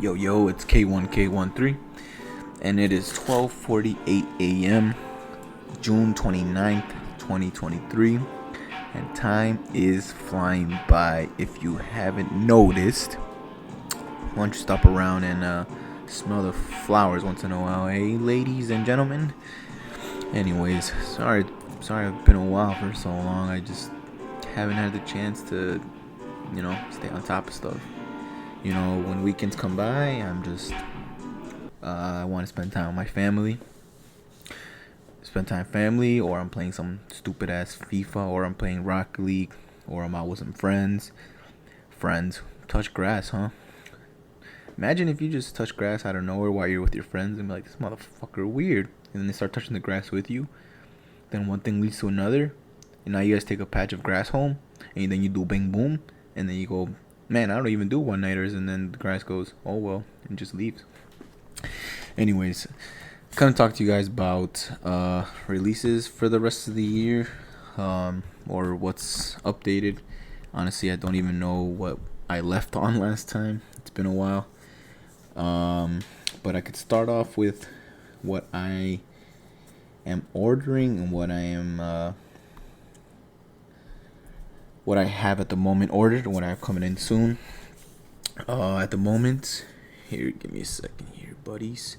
Yo, yo, it's K1K13, and it is 12:48 a.m., June 29th, 2023, and time is flying by. If you haven't noticed, why don't you stop around and smell the flowers once in a while, hey, ladies and gentlemen? Anyways, sorry I've been a while for so long. I just haven't had the chance to, stay on top of stuff. When weekends come by, I want to spend time with my family. Or I'm playing some stupid ass FIFA, or I'm playing Rocket League, or I'm out with some friends. Friends, touch grass, huh? Imagine if you just touch grass out of nowhere while you're with your friends and be like, this motherfucker weird. And then they start touching the grass with you. Then one thing leads to another. And now you guys take a patch of grass home. And then you do bing boom. And then you go, man, I don't even do one nighters. And then the grass goes, oh well, and just leaves. Anyways, kind of talk to you guys about releases for the rest of the year, or what's updated. Honestly, I don't even know what I left on last time. It's been a while. But I could start off with what I am ordering and what I have at the moment ordered and what I have coming in soon. At the moment, here, give me a second here, buddies.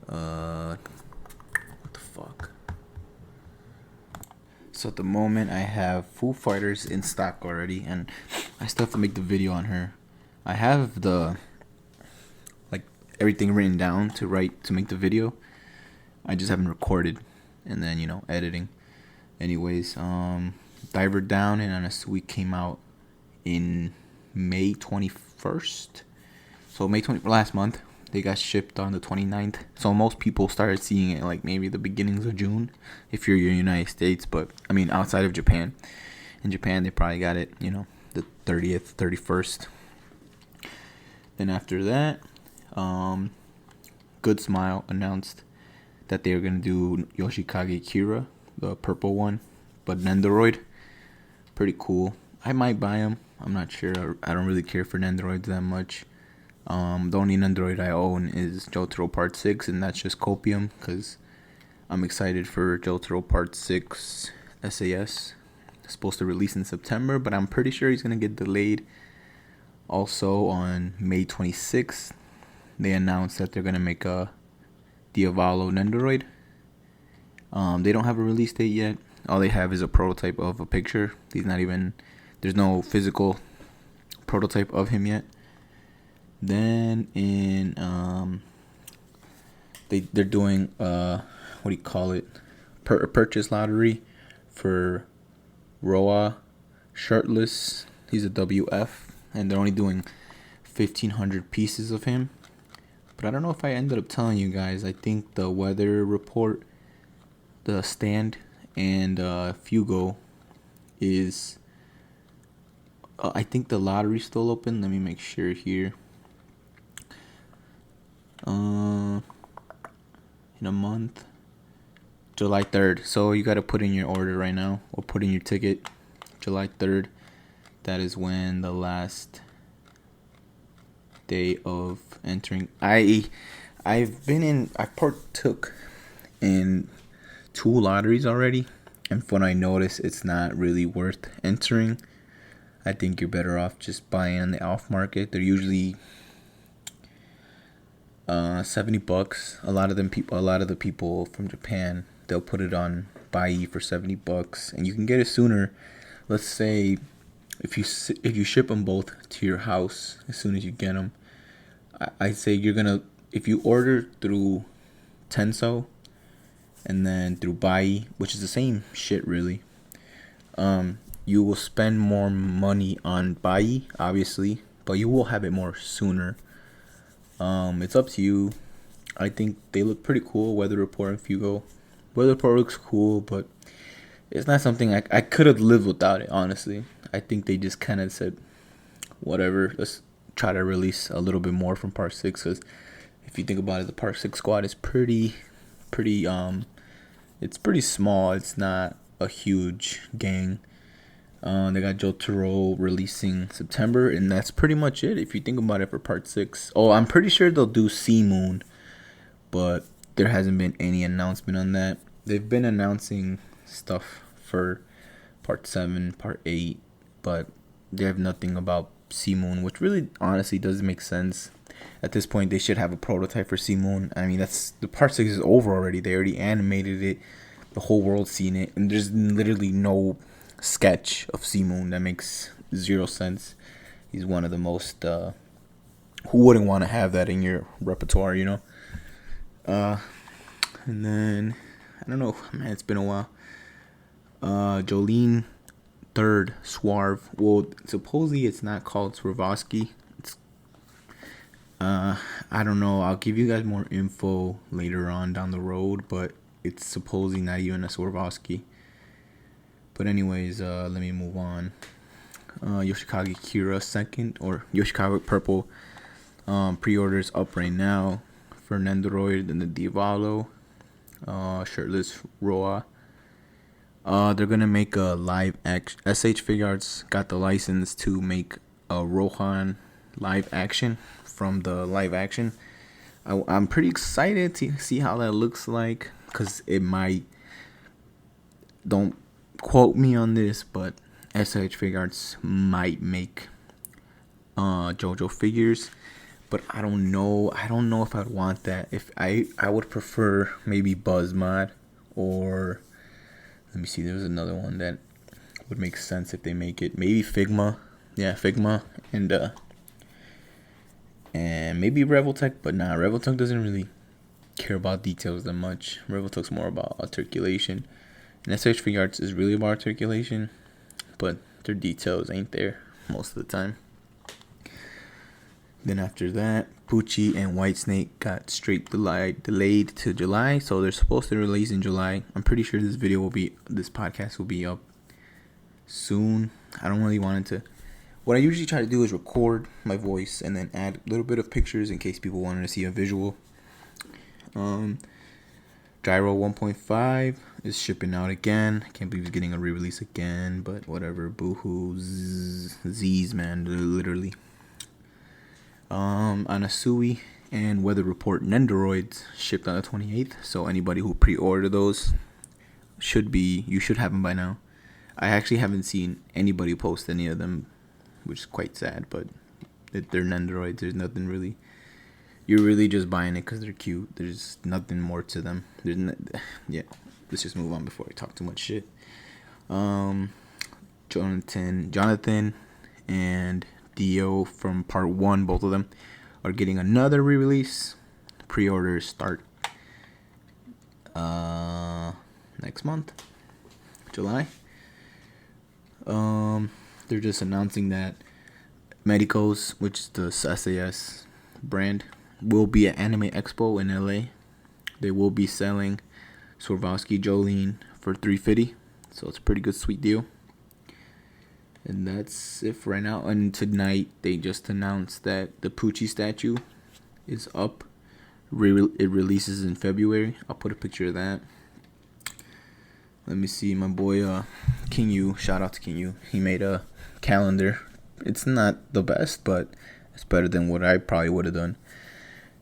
What the fuck? So at the moment, I have Foo Fighters in stock already, and I still have to make the video on her. I have everything written down to make the video. I just haven't recorded, and then editing. Anyways, Diver Down and Anasui came out in May 21st. So last month. They got shipped on the 29th. So most people started seeing it like maybe the beginnings of June if you're in the United States, but I mean outside of Japan. In Japan they probably got it, the 30th, 31st. Then after that, Good Smile announced that they were going to do Yoshikage Kira, the purple one, but Nendoroid. Pretty cool. I might buy them. I'm not sure. I don't really care for Nendoroids that much. The only Nendoroid I own is Jotaro Part 6, and that's just Copium, because I'm excited for Jotaro Part 6 SAS. It's supposed to release in September, but I'm pretty sure he's going to get delayed. Also, on May 26th, they announced that they're going to make a Diavolo Nendoroid. They don't have a release date yet. All they have is a prototype of a picture. There's no physical prototype of him yet. Then they're doing purchase lottery for Roa Shirtless. He's a WF, and they're only doing 1,500 pieces of him. But I don't know if I ended up telling you guys. I think the weather report, the stand, and Fugo is. I think the lottery's still open. Let me make sure here. In a month, July 3rd. So you gotta put in your order right now, or put in your ticket. July 3rd. That is when the last day of entering. I partook in 2 lotteries already, and from what I noticed, it's not really worth entering. I think you're better off just buying on the off market. They're usually $70. A lot of the people from Japan, they'll put it on Bai for $70, and you can get it sooner. Let's say if you ship them both to your house as soon as you get them, I'd say if you order through Tenso and then through Bai, which is the same shit really, you will spend more money on Bai, obviously, but you will have it more sooner. It's up to you. I think they look pretty cool. Weather Report and Fugo. Weather Report looks cool, but it's not something I could have lived without it, honestly. I think they just kind of said, whatever, let's try to release a little bit more from Part 6, because if you think about it, the Part 6 squad is pretty it's pretty small. It's not a huge gang. They got Jotaro releasing September, and that's pretty much it. If you think about it for part 6. Oh, I'm pretty sure they'll do Sea Moon, but there hasn't been any announcement on that. They've been announcing stuff for part 7, part 8, but they have nothing about Sea Moon, which really honestly doesn't make sense. At this point, they should have a prototype for Sea Moon. I mean, that's the part 6 is over already. They already animated it. The whole world's seen it, and there's literally no sketch of Sea Moon. That makes zero sense. He's one of the most who wouldn't want to have that in your repertoire, you know? And then I don't know, man, it's been a while. Jolene third Swerve. Well, supposedly it's not called Swarovski. It's I don't know. I'll give you guys more info later on down the road, but it's supposedly not even a Swarovski. But anyways, let me move on. Yoshikage Kira second, or Yoshikage Purple, pre-orders up right now for Nendoroid and the Diavolo, shirtless Roa. They're gonna make a live action. SH Figuarts got the license to make a Rohan live action from the live action. I'm pretty excited to see how that looks like, because it might, don't quote me on this, but SH Figuarts might make JoJo figures, but I don't know if I'd want that. If I would prefer maybe Buzzmod, or let me see, there's another one that would make sense if they make it. Maybe Figma. Yeah, Figma and maybe Revoltech, but nah, Revoltech doesn't really care about details that much. Revoltech's more about articulation. And SH Figuarts is really about articulation, but their details ain't there most of the time. Then after that, Pucci and Whitesnake got straight delayed to July, so they're supposed to release in July. I'm pretty sure this podcast will be up soon. I don't really want it to. What I usually try to do is record my voice and then add a little bit of pictures in case people wanted to see a visual. Gyro 1.5 is shipping out again. I can't believe it's getting a re-release again, but whatever. Boohoo. Z's, man, literally. Anasui and Weather Report Nendoroids shipped on the 28th, so anybody who pre-ordered those you should have them by now. I actually haven't seen anybody post any of them, which is quite sad, but they're Nendoroids. There's nothing really. You're really just buying it because they're cute. There's nothing more to them. Yeah. Let's just move on before I talk too much shit. Jonathan and Dio from part 1, both of them are getting another re-release. Pre-orders start next month, July. They're just announcing that Medicos, which is the SAS brand, will be at Anime Expo in LA. They will be selling Swarovski Jolene for $350, so it's a pretty good sweet deal. And that's it for right now. And tonight they just announced that the Pucci statue is up. It releases in February. I'll put a picture of that. Let me see, my boy King Yu, shout out to King Yu. He made a calendar. It's not the best, but it's better than what I probably would have done.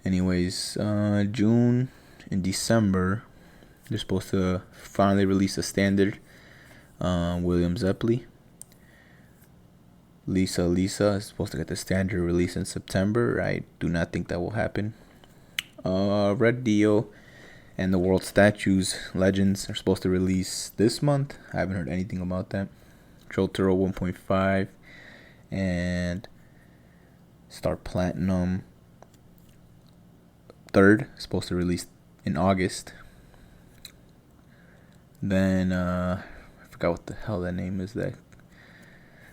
Anyways, June and December, they're supposed to finally release a standard. William Zeppeli. Lisa is supposed to get the standard release in September. I do not think that will happen. Red Dio and the World Statues Legends are supposed to release this month. I haven't heard anything about that. Jotaro 1.5 and Star Platinum 3rd supposed to release in August. Then I forgot what the hell that name is. That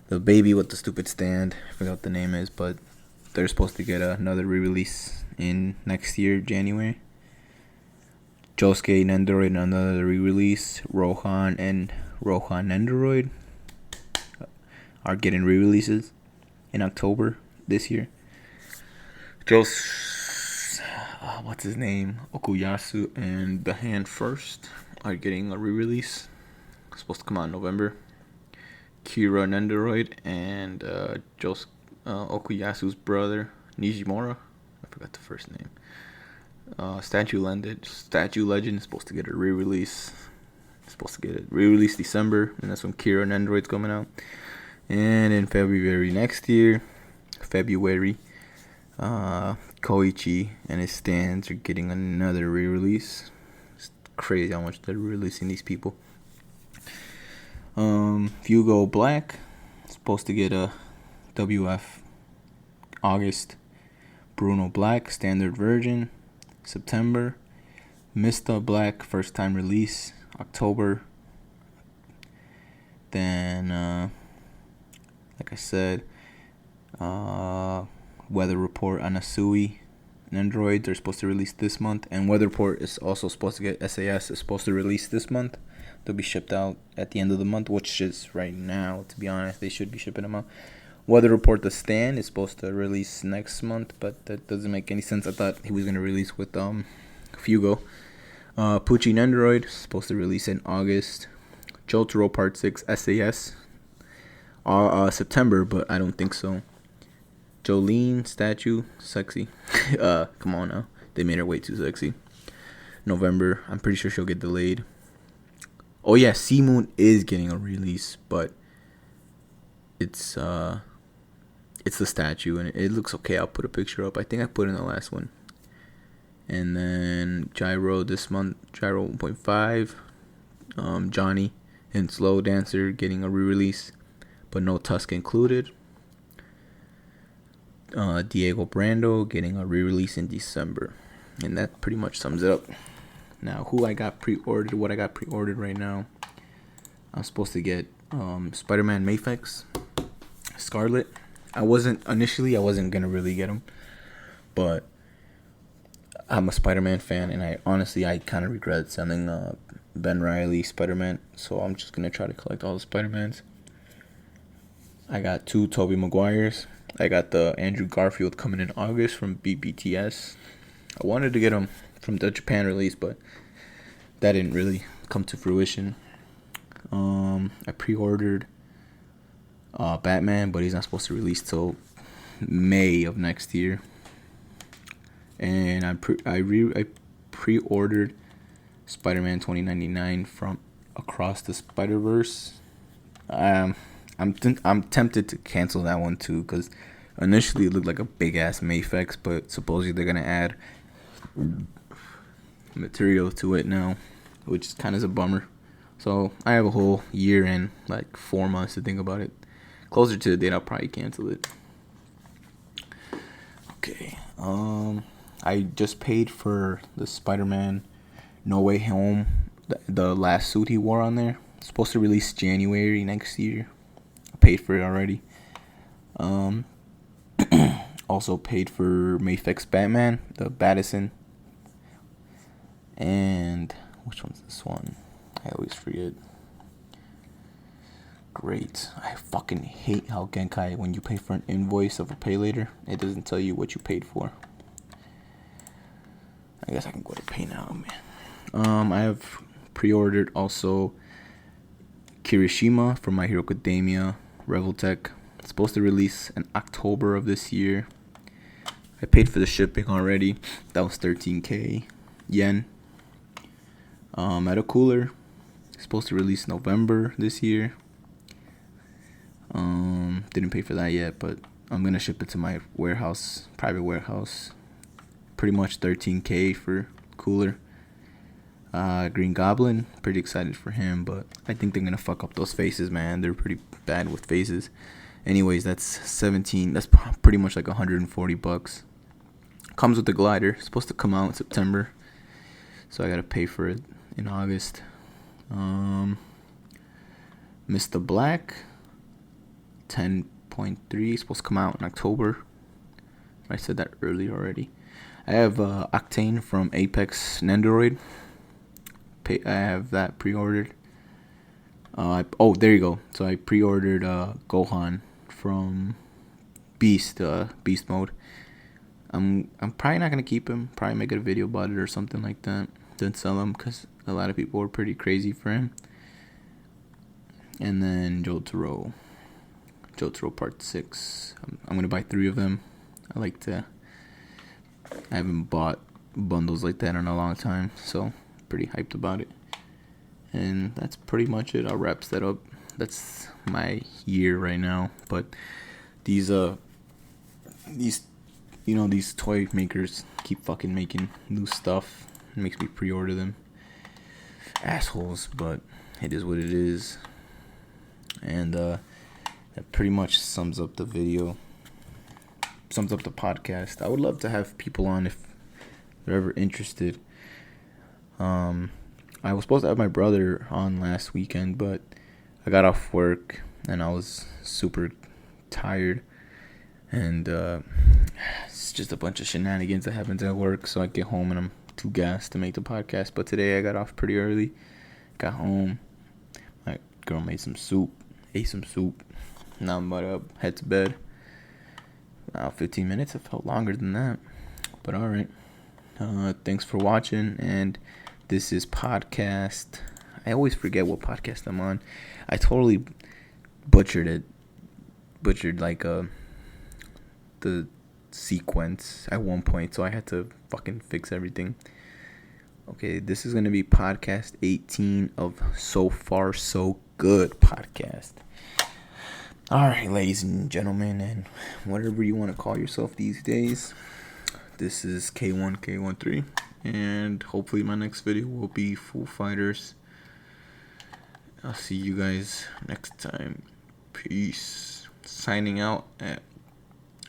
the baby with the stupid stand. I forgot what the name is, but they're supposed to get another re-release in next year, January. Josuke Nendoroid, another re-release. Rohan and Rohan Nendoroid are getting re-releases in October this year. What's his name? Okuyasu and The Hand First are getting a re-release. It's supposed to come out in November. Kira Nendoroid and Okuyasu's brother Nijimura. I forgot the first name. Statue Legend is supposed to get a re-release. Supposed to get a re-release December, and that's when Kira Nendoroid's coming out. And in February next year, Koichi and his stands are getting another re-release. It's crazy how much they're releasing these people. Fugo Black supposed to get a WF August. Bruno Black standard version September. Mista Black first time release October. Then like I said, Weather Report Anasui Nendoroid, they're supposed to release this month, and Weather Report is also supposed to get SAS is supposed to release this month. They'll be shipped out at the end of the month, which is right now, to be honest. They should be shipping them out. Weather Report The Stand is supposed to release next month, but that doesn't make any sense. I thought he was going to release with Fugo. Pucci Nendoroid is supposed to release in August. Jotaro Part 6 SAS September, but I don't think so. Jolene Statue, sexy. Come on now. They made her way too sexy. November, I'm pretty sure she'll get delayed. Oh yeah, Sea Moon is getting a release, but it's the statue and it looks okay. I'll put a picture up. I think I put in the last one. And then Gyro this month, Gyro 1.5. Johnny and Slow Dancer getting a re-release, but no Tusk included. Diego Brando getting a re-release in December. And that pretty much sums it up. Now, what I got pre-ordered right now. I'm supposed to get Spider-Man Mafex, Scarlet. I wasn't gonna really get him, but I'm a Spider-Man fan, and I kind of regret selling Ben Reilly Spider-Man, so I'm just gonna try to collect all the Spider-Mans. I got 2 Tobey Maguires. I got the Andrew Garfield coming in August from BBTS. I wanted to get him from the Japan release, but that didn't really come to fruition. I pre-ordered Batman, but he's not supposed to release till May of next year. And I pre-ordered Spider-Man 2099 from Across the Spider-Verse. I'm tempted to cancel that one too, because initially it looked like a big ass Mafex, but supposedly they're gonna add material to it now, which is kind of a bummer. So I have a whole year and like 4 months to think about it. Closer to the date, I'll probably cancel it. Okay. I just paid for the Spider-Man No Way Home, the last suit he wore on there. It's supposed to release January next year. I paid for it already. Also paid for Mafex Batman, the Battison. And which one's this one? I always forget. Great. I fucking hate how Genkai, when you pay for an invoice of a pay later, it doesn't tell you what you paid for. I guess I can go to pay now, man. I have pre-ordered also Kirishima from My Hero Academia, Reveltech. It's supposed to release in October of this year. I paid for the shipping already. That was 13k yen. Meta Cooler, supposed to release November this year. Didn't pay for that yet, but I'm gonna ship it to my warehouse, private warehouse. Pretty much 13k for Cooler. Green Goblin, pretty excited for him, but I think they're gonna fuck up those faces, man. They're pretty bad with faces. Anyways, that's 17. That's pretty much like $140. Comes with the glider. It's supposed to come out in September, so I gotta pay for it in August. Mr. Black, 10.3, supposed to come out in October. I said that earlier already. I have Octane from Apex Nendoroid. I have that pre-ordered. There you go. So I pre-ordered Gohan from Beast Mode. I'm probably not gonna keep him. Probably make a video about it or something like that. Then sell him, because a lot of people were pretty crazy for him. and then Jotaro Part 6. I'm gonna buy 3 of them. I haven't bought bundles like that in a long time, so pretty hyped about it. And that's pretty much it. I'll wrap that up. That's my year right now. But these toy makers keep fucking making new stuff. It makes me pre-order them. Assholes, but it is what it is. And that pretty much sums up the podcast. I would love to have people on if they're ever interested. I was supposed to have my brother on last weekend, but I got off work and I was super tired. And it's just a bunch of shenanigans that happens at work. So I get home and I'm too gassed to make the podcast. But today I got off pretty early. Got home. My girl made some soup. Ate some soup. Now I'm about to head to bed. 15 minutes. It felt longer than that. But alright. Thanks for watching. And this is podcast. I always forget what podcast I'm on. I totally butchered it. Butchered the sequence at one point, so I had to fucking fix everything. Okay, this is gonna be podcast 18 of So Far So Good podcast. Alright, ladies and gentlemen, and whatever you want to call yourself these days, this is K1K13, and hopefully my next video will be Foo Fighters. I'll see you guys next time. Peace. Signing out at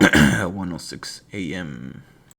1:06 a.m.